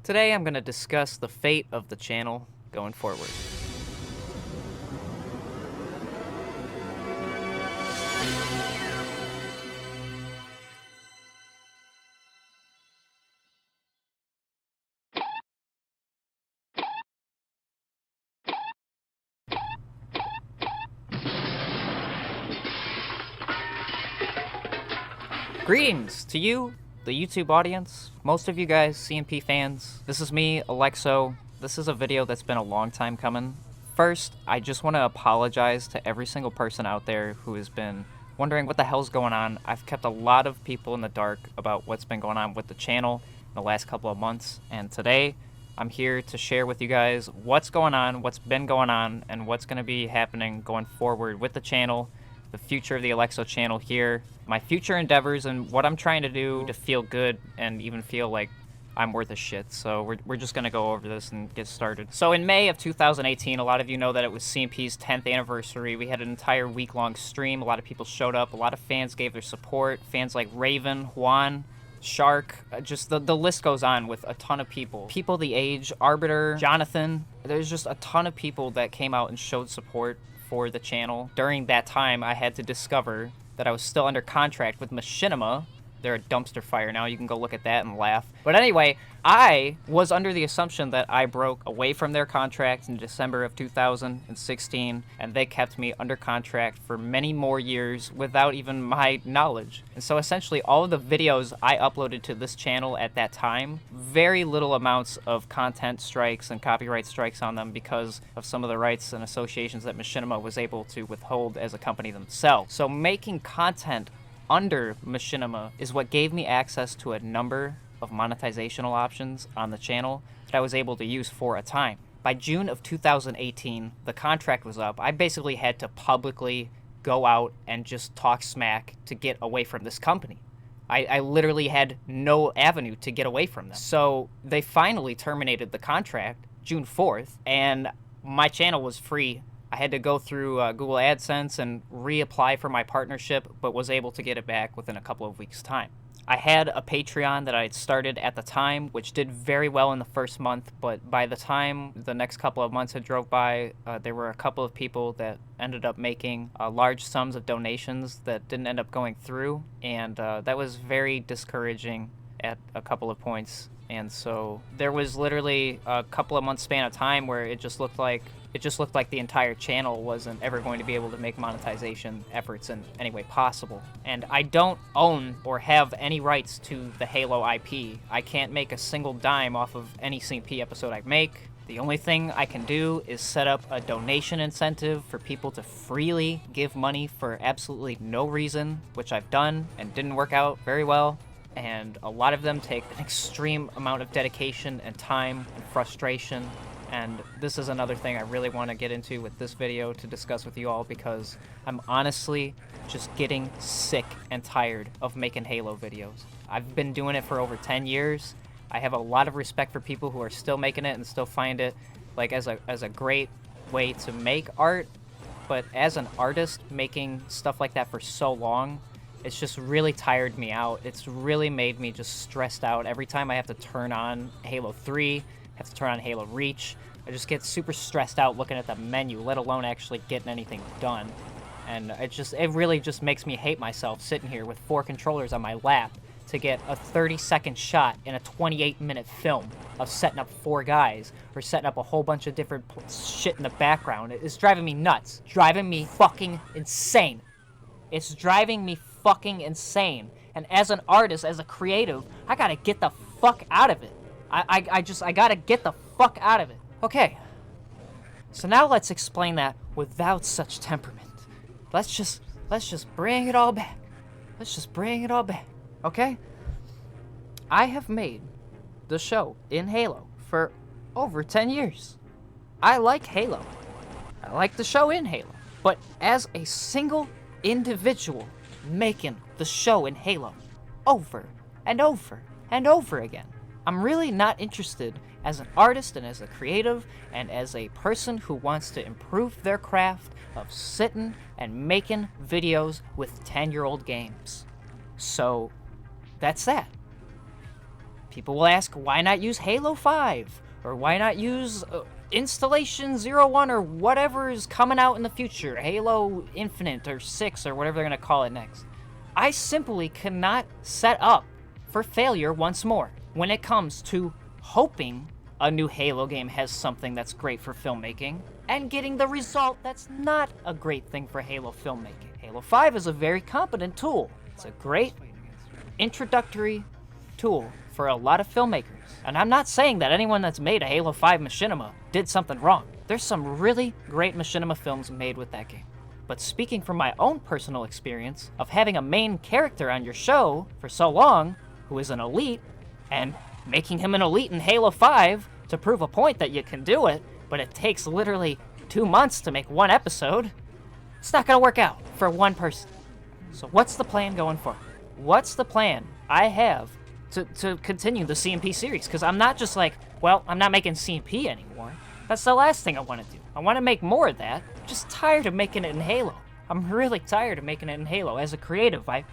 Today I'm going to discuss the fate of the channel going forward. Greetings to you, the YouTube audience, most of you guys, CNP fans. This is me, Alexo. This is a video that's been a long time coming. First, I just want to apologize to every single person out there who has been wondering what the hell's going on. I've kept a lot of people in the dark about what's been going on with the channel in the last couple of months, and today I'm here to share with you guys what's going on, what's been going on, and what's going to be happening going forward with the channel, the future of the Alexo channel here, my future endeavors, and what I'm trying to do to feel good and even feel like I'm worth a shit. So we're just going to go over this and get started. So in May of 2018, a lot of you know that it was CNP's 10th anniversary. We had an entire week-long stream. A lot of people showed up. A lot of fans gave their support. Fans like Raven, Juan, Shark, just the list goes on with a ton of people. People the age, Arbiter, Jonathan. There's just a ton of people that came out and showed support for the channel. During that time, I had to discover that I was still under contract with Machinima. They're a dumpster fire now. You can go look at that and laugh. But anyway, I was under the assumption that I broke away from their contract in December of 2016, and they kept me under contract for many more years without even my knowledge. And so essentially all of the videos I uploaded to this channel at that time, very little amounts of content strikes and copyright strikes on them because of some of the rights and associations that Machinima was able to withhold as a company themselves. So making content under Machinima is what gave me access to a number of monetizational options on the channel that I was able to use for a time. By June of 2018, the contract was up. I basically had to publicly go out and just talk smack to get away from this company. I literally had no avenue to get away from them. So they finally terminated the contract June 4th, and my channel was free. I had to go through Google AdSense and reapply for my partnership, but was able to get it back within a couple of weeks' time. I had a Patreon that I had started at the time, which did very well in the first month, but by the time the next couple of months had drove by, there were a couple of people that ended up making large sums of donations that didn't end up going through, and that was very discouraging at a couple of points. And so there was literally a couple of months span of time where it just looked like the entire channel wasn't ever going to be able to make monetization efforts in any way possible. And I don't own or have any rights to the Halo IP. I can't make a single dime off of any CNP episode I make. The only thing I can do is set up a donation incentive for people to freely give money for absolutely no reason, which I've done and didn't work out very well. And a lot of them take an extreme amount of dedication and time and frustration. And this is another thing I really want to get into with this video to discuss with you all, because I'm honestly just getting sick and tired of making Halo videos. I've been doing it for over 10 years. I have a lot of respect for people who are still making it and still find it like as a great way to make art. But as an artist making stuff like that for so long, it's just really tired me out. It's really made me just stressed out. Every time I have to turn on Halo 3, have to turn on Halo Reach, I just get super stressed out looking at the menu, let alone actually getting anything done. And it really just makes me hate myself sitting here with 4 controllers on my lap to get a 30-second shot in a 28-minute film of setting up 4 guys or setting up a whole bunch of different shit in the background. It's driving me nuts. Driving me fucking insane. It's driving me fucking insane. And as an artist, as a creative, I gotta get the fuck out of it. I gotta get the fuck out of it. Okay, so now let's explain that without such temperament. Let's just bring it all back. Let's just bring it all back, okay? I have made the show in Halo for over 10 years. I like Halo. I like the show in Halo. But as a single individual making the show in Halo over and over and over again, I'm really not interested as an artist and as a creative and as a person who wants to improve their craft of sitting and making videos with 10-year-old games. So that's that. People will ask, why not use Halo 5? Or why not use Installation 01 or whatever is coming out in the future, Halo Infinite or 6 or whatever they're going to call it next. I simply cannot set up for failure once more when it comes to hoping a new Halo game has something that's great for filmmaking and getting the result that's not a great thing for Halo filmmaking. Halo 5 is a very competent tool. It's a great introductory tool for a lot of filmmakers. And I'm not saying that anyone that's made a Halo 5 machinima did something wrong. There's some really great machinima films made with that game. But speaking from my own personal experience of having a main character on your show for so long who is an elite, and making him an elite in Halo 5 to prove a point that you can do it, but it takes literally 2 months to make one episode, it's not gonna work out for one person. So what's the plan going forward? What's the plan I have to continue the CNP series? Because I'm not just like, well, I'm not making CNP anymore. That's the last thing I want to do. I want to make more of that. I'm just tired of making it in Halo. I'm really tired of making it in Halo. As a creative, I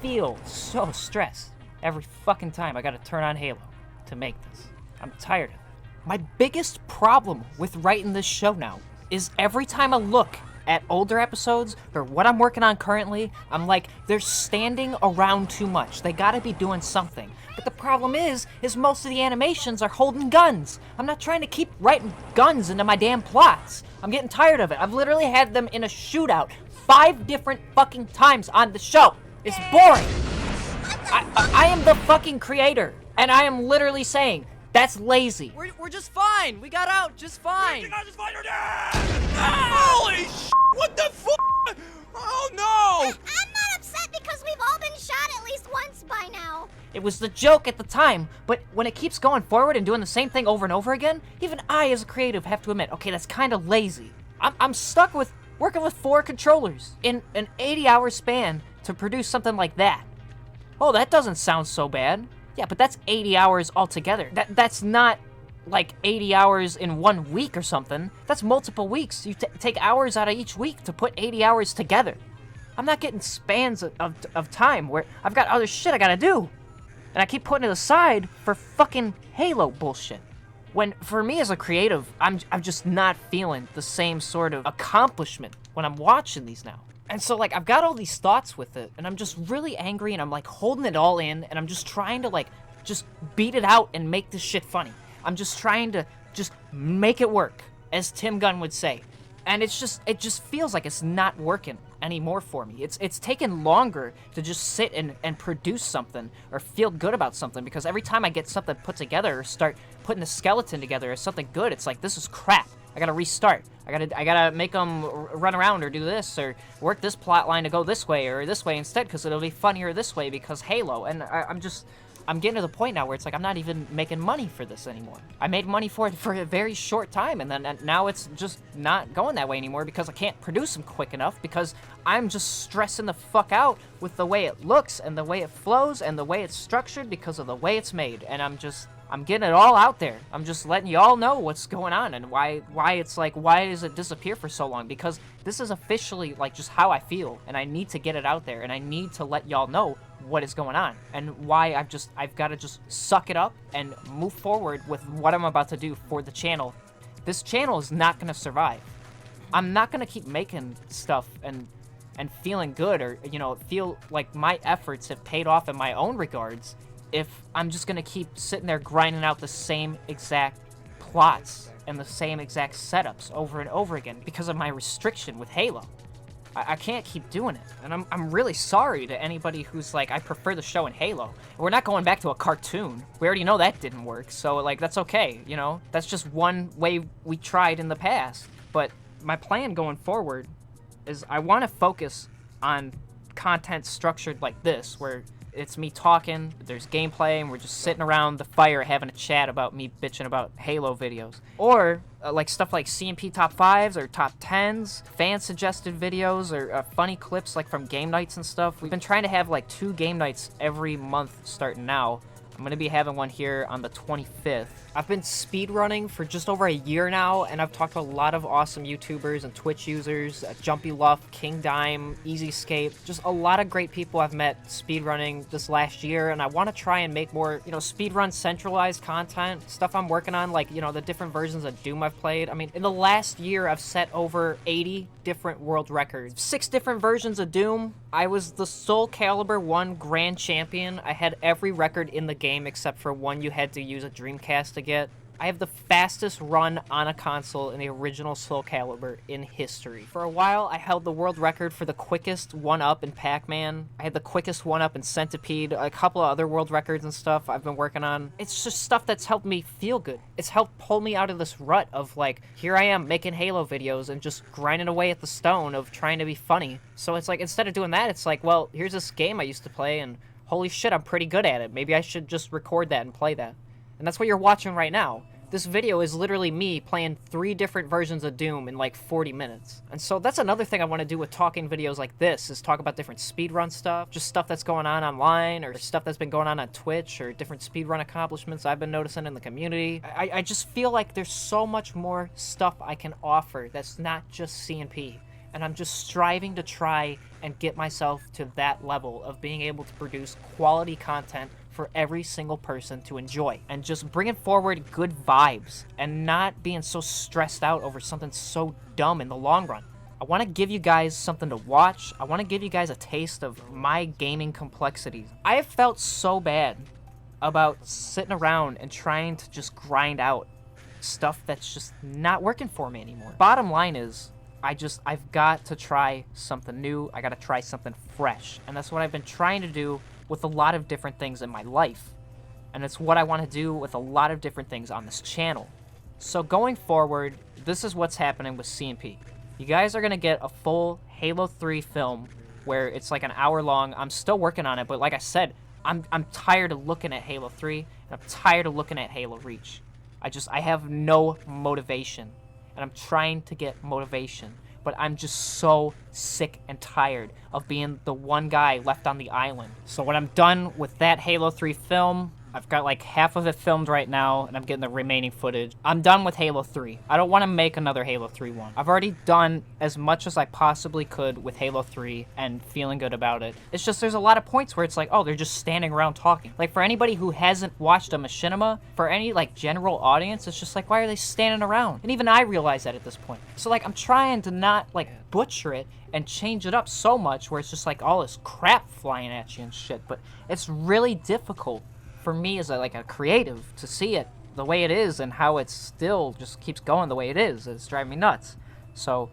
feel so stressed every fucking time I gotta turn on Halo to make this. I'm tired of it. My biggest problem with writing this show now is every time I look at older episodes or what I'm working on currently, I'm like, they're standing around too much. They gotta be doing something. But the problem is most of the animations are holding guns. I'm not trying to keep writing guns into my damn plots. I'm getting tired of it. I've literally had them in a shootout 5 different fucking times on the show. It's boring. I am the fucking creator, and I am literally saying, that's lazy. We're just fine. We got out just fine. You're not just fine, you're dead! Holy sh**! What the f***? Oh no! I'm not upset because we've all been shot at least once by now. It was the joke at the time, but when it keeps going forward and doing the same thing over and over again, even I as a creative have to admit, okay, that's kind of lazy. I'm stuck with working with 4 controllers in an 80-hour span to produce something like that. Oh, that doesn't sound so bad. Yeah, but that's 80 hours altogether. That's not like 80 hours in 1 week or something. That's multiple weeks. You take hours out of each week to put 80 hours together. I'm not getting spans of time where I've got other shit I gotta do. And I keep putting it aside for fucking Halo bullshit. When, for me as a creative, I'm just not feeling the same sort of accomplishment when I'm watching these now. And so, like, I've got all these thoughts with it, and I'm just really angry, and I'm, like, holding it all in, and I'm just trying to, like, just beat it out and make this shit funny. I'm just trying to just make it work, as Tim Gunn would say. And it just feels like it's not working anymore for me. It's taken longer to just sit and produce something or feel good about something, because every time I get something put together or start putting a skeleton together or something good, it's like, this is crap. I gotta restart. I gotta make them run around or do this or work this plot line to go this way or this way instead, because it'll be funnier this way because Halo. And I'm getting to the point now where it's like I'm not even making money for this anymore. I made money for it for a very short time, and now it's just not going that way anymore because I can't produce them quick enough, because I'm just stressing the fuck out with the way it looks and the way it flows and the way it's structured because of the way it's made. And I'm getting it all out there. I'm just letting you all know what's going on and why it's like, why does it disappear for so long? Because this is officially like just how I feel, and I need to get it out there, and I need to let y'all know what is going on and why I've got to just suck it up and move forward with what I'm about to do for the channel. This channel is not going to survive. I'm not going to keep making stuff and feeling good or, feel like my efforts have paid off in my own regards if I'm just gonna keep sitting there grinding out the same exact plots and the same exact setups over and over again because of my restriction with Halo. I can't keep doing it, and I'm really sorry to anybody who's like, I prefer the show in Halo. We're not going back to a cartoon. We already know that didn't work, so like, that's okay, That's just one way we tried in the past. But my plan going forward is I want to focus on content structured like this, where it's me talking, there's gameplay, and we're just sitting around the fire having a chat about me bitching about Halo videos. Or like stuff like CNP top 5s or top 10s, fan-suggested videos, or funny clips like from game nights and stuff. We've been trying to have like 2 game nights every month starting now. I'm gonna be having one here on the 25th. I've been speedrunning for just over a year now, and I've talked to a lot of awesome YouTubers and Twitch users, Jumpy Luff, King Dime, Easyscape, just a lot of great people I've met speedrunning this last year, and I want to try and make more, speedrun centralized content, stuff I'm working on, like, the different versions of Doom I've played. I mean, in the last year, I've set over 80 different world records. 6 different versions of Doom. I was the Soul Calibur 1 Grand Champion. I had every record in the game except for one you had to use a Dreamcast to get. I have the fastest run on a console in the original Soul Calibur in history. For a while, I held the world record for the quickest 1-up in Pac-Man. I had the quickest 1-up in Centipede, a couple of other world records and stuff I've been working on. It's just stuff that's helped me feel good. It's helped pull me out of this rut of, like, here I am making Halo videos and just grinding away at the stone of trying to be funny. So it's like, instead of doing that, it's like, well, here's this game I used to play and holy shit, I'm pretty good at it. Maybe I should just record that and play that. And that's what you're watching right now. This video is literally me playing 3 different versions of Doom in like 40 minutes. And so that's another thing I want to do with talking videos like this, is talk about different speedrun stuff, just stuff that's going on online, or stuff that's been going on Twitch, or different speedrun accomplishments I've been noticing in the community. I just feel like there's so much more stuff I can offer that's not just CNP. And I'm just striving to try and get myself to that level of being able to produce quality content for every single person to enjoy, and just bringing forward good vibes and not being so stressed out over something so dumb in the long run. I want to give you guys something to watch. I want to give you guys a taste of my gaming complexities. I have felt so bad about sitting around and trying to just grind out stuff that's just not working for me anymore. Bottom line is, I've got to try something new. I got to try something fresh. And that's what I've been trying to do with a lot of different things in my life. And it's what I want to do with a lot of different things on this channel. So going forward, this is what's happening with CNP. You guys are going to get a full Halo 3 film where it's like an hour long. I'm still working on it, but like I said, I'm tired of looking at Halo 3, and I'm tired of looking at Halo Reach. I have no motivation, and I'm trying to get motivation. But I'm just so sick and tired of being the one guy left on the island. So when I'm done with that Halo 3 film, I've got like half of it filmed right now, and I'm getting the remaining footage. I'm done with Halo 3. I don't want to make another Halo 3 one. I've already done as much as I possibly could with Halo 3 and feeling good about it. It's just there's a lot of points where it's like, oh, they're just standing around talking. Like, for anybody who hasn't watched a machinima, for any like general audience, it's just like, why are they standing around? And even I realize that at this point. So like, I'm trying to not like butcher it and change it up so much where it's just like all this crap flying at you and shit. But it's really difficult for me as a creative to see it the way it is and how it still just keeps going the way it is. It's driving me nuts. So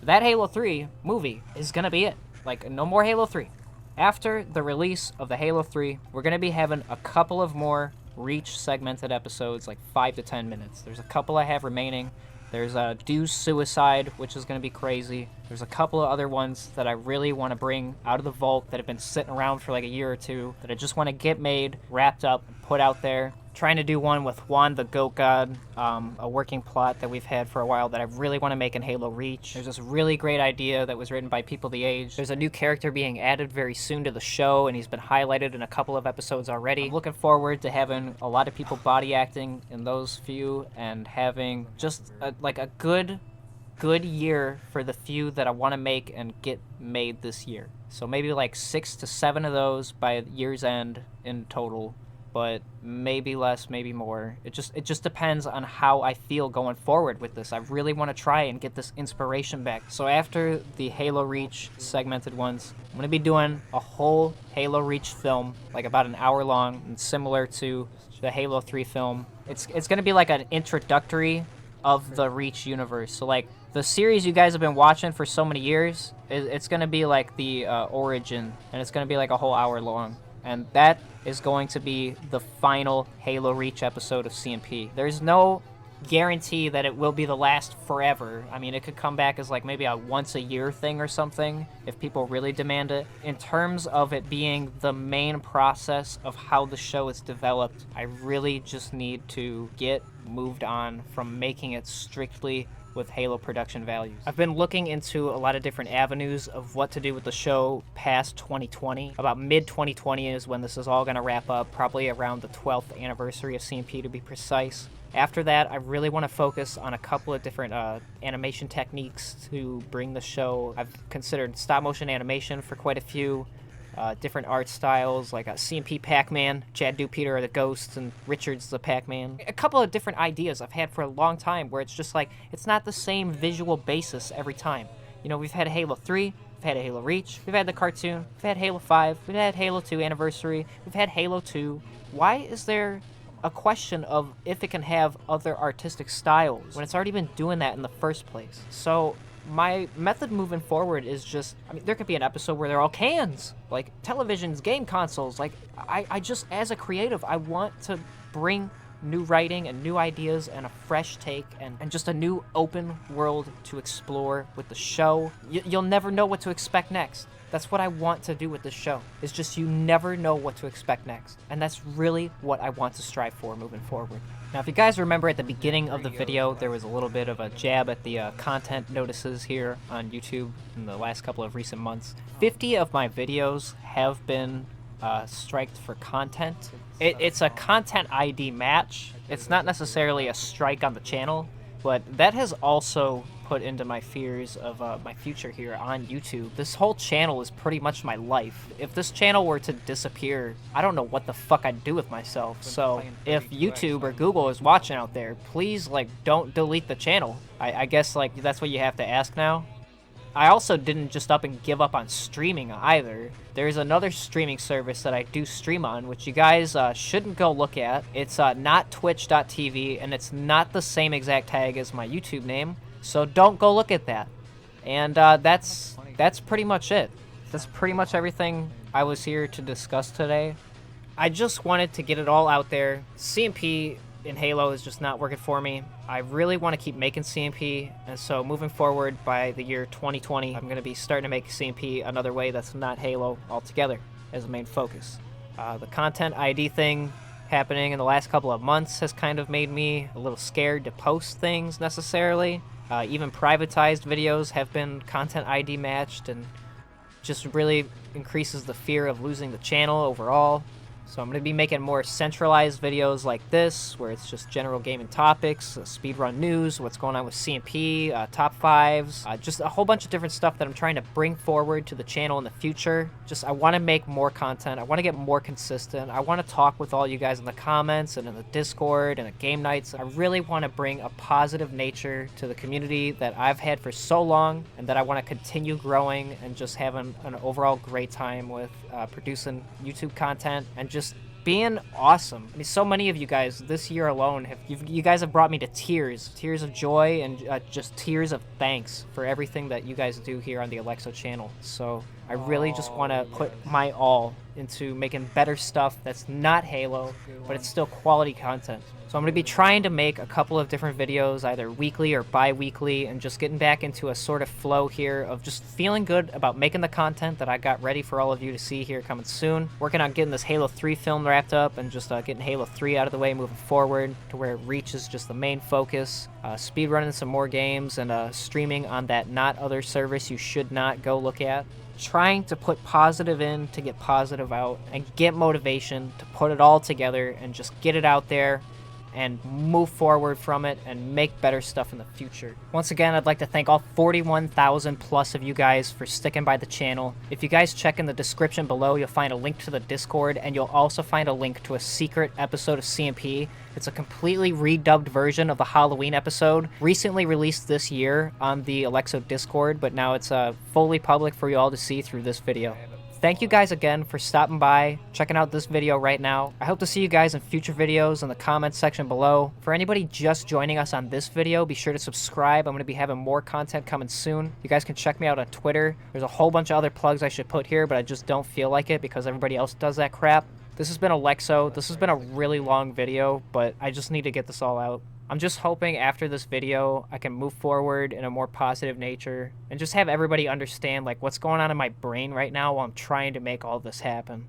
that Halo 3 movie is gonna be it. Like, no more Halo 3. After the release of the Halo 3, we're gonna be having a couple of more Reach segmented episodes, like 5 to 10 minutes. There's a couple I have remaining. There's Dew's Suicide, which is going to be crazy. There's a couple of other ones that I really want to bring out of the vault that have been sitting around for like a year or two that I just want to get made, wrapped up, and put out there. Trying to do one with Juan the Goat God, a working plot that we've had for a while that I really want to make in Halo Reach. There's this really great idea that was written by People the Age. There's a new character being added very soon to the show, and he's been highlighted in a couple of episodes already. I'm looking forward to having a lot of people body acting in those few, and having just a good year for the few that I want to make and get made this year. So maybe like 6 to 7 of those by year's end in total. But maybe less, maybe more. It just depends on how I feel going forward with this. I really want to try and get this inspiration back. So after the Halo Reach segmented ones, I'm going to be doing a whole Halo Reach film, like about an hour long, and similar to the Halo 3 film. It's going to be like an introductory of the Reach universe. So like the series you guys have been watching for so many years, it's going to be like the origin, and it's going to be like a whole hour long. And that is going to be the final Halo Reach episode of CNP. There's no guarantee that it will be the last forever. I mean, it could come back as like maybe a once-a-year thing or something if people really demand it. In terms of it being the main process of how the show is developed, I really just need to get moved on from making it strictly with Halo production values. I've been looking into a lot of different avenues of what to do with the show past 2020. About mid-2020 is when this is all going to wrap up, probably around the 12th anniversary of CNP to be precise. After that, I really want to focus on a couple of different animation techniques to bring the show. I've considered stop-motion animation for quite a few. Different art styles like CNP Pac-Man, Chad Dupeter are the ghosts, and Richard's the Pac-Man. A couple of different ideas I've had for a long time where it's just like, it's not the same visual basis every time. You know, we've had Halo 3, we've had a Halo Reach, we've had the cartoon, we've had Halo 5, we've had Halo 2 Anniversary, we've had Halo 2. Why is there a question of if it can have other artistic styles when it's already been doing that in the first place? So my method moving forward is just, I mean, there could be an episode where they're all cans, like televisions, game consoles. Like, I just, as a creative, I want to bring new writing and new ideas and a fresh take and just a new open world to explore with the show. You'll never know what to expect next. That's what I want to do with this show. It's just you never know what to expect next. And that's really what I want to strive for moving forward. Now, if you guys remember at the beginning of the video, there was a little bit of a jab at the content notices here on YouTube in the last couple of recent months. 50 of my videos have been striked for content. It's a content ID match. It's not necessarily a strike on the channel, but that has also put into my fears of my future here on YouTube. This whole channel is pretty much my life. If this channel were to disappear, I don't know what the fuck I'd do with myself. So if YouTube or Google is watching out there, please, like, don't delete the channel. I guess, like, that's what you have to ask now. I also didn't just up and give up on streaming either. There's another streaming service that I do stream on, which you guys shouldn't go look at. It's not twitch.tv, and it's not the same exact tag as my YouTube name, so don't go look at that. And that's pretty much it. That's pretty much everything I was here to discuss today. I just wanted to get it all out there. CNP in Halo is just not working for me. I really want to keep making CNP, and so moving forward by the year 2020, I'm going to be starting to make CNP another way that's not Halo altogether as a main focus. The content ID thing happening in the last couple of months has kind of made me a little scared to post things necessarily. Even privatized videos have been content ID matched, and just really increases the fear of losing the channel overall. So I'm going to be making more centralized videos like this, where it's just general gaming topics, speedrun news, what's going on with CNP, top fives, just a whole bunch of different stuff that I'm trying to bring forward to the channel in the future. Just, I want to make more content. I want to get more consistent. I want to talk with all you guys in the comments and in the Discord and at game nights. I really want to bring a positive nature to the community that I've had for so long, and that I want to continue growing and just having an overall great time with producing YouTube content and just being awesome. I mean, so many of you guys this year alone you guys have brought me to tears of joy and just tears of thanks for everything that you guys do here on the Alexo channel. So I really just want to put my all into making better stuff that's not Halo, but it's still quality content. So I'm going to be trying to make a couple of different videos, either weekly or bi-weekly, and just getting back into a sort of flow here of just feeling good about making the content that I got ready for all of you to see here coming soon. Working on getting this Halo 3 film wrapped up and just getting Halo 3 out of the way moving forward to where Reach is just the main focus. Speedrunning some more games and streaming on that not other service you should not go look at. Trying to put positive in to get positive out and get motivation to put it all together and just get it out there and move forward from it and make better stuff in the future. Once again, I'd like to thank all 41,000 plus of you guys for sticking by the channel. If you guys check in the description below, you'll find a link to the Discord, and you'll also find a link to a secret episode of CNP. It's a completely redubbed version of the Halloween episode, recently released this year on the Alexo Discord, but now it's fully public for you all to see through this video. Thank you guys again for stopping by, checking out this video right now. I hope to see you guys in future videos in the comments section below. For anybody just joining us on this video, be sure to subscribe. I'm going to be having more content coming soon. You guys can check me out on Twitter. There's a whole bunch of other plugs I should put here, but I just don't feel like it because everybody else does that crap. This has been Alexo. This has been a really long video, but I just need to get this all out. I'm just hoping after this video I can move forward in a more positive nature and just have everybody understand like what's going on in my brain right now while I'm trying to make all this happen.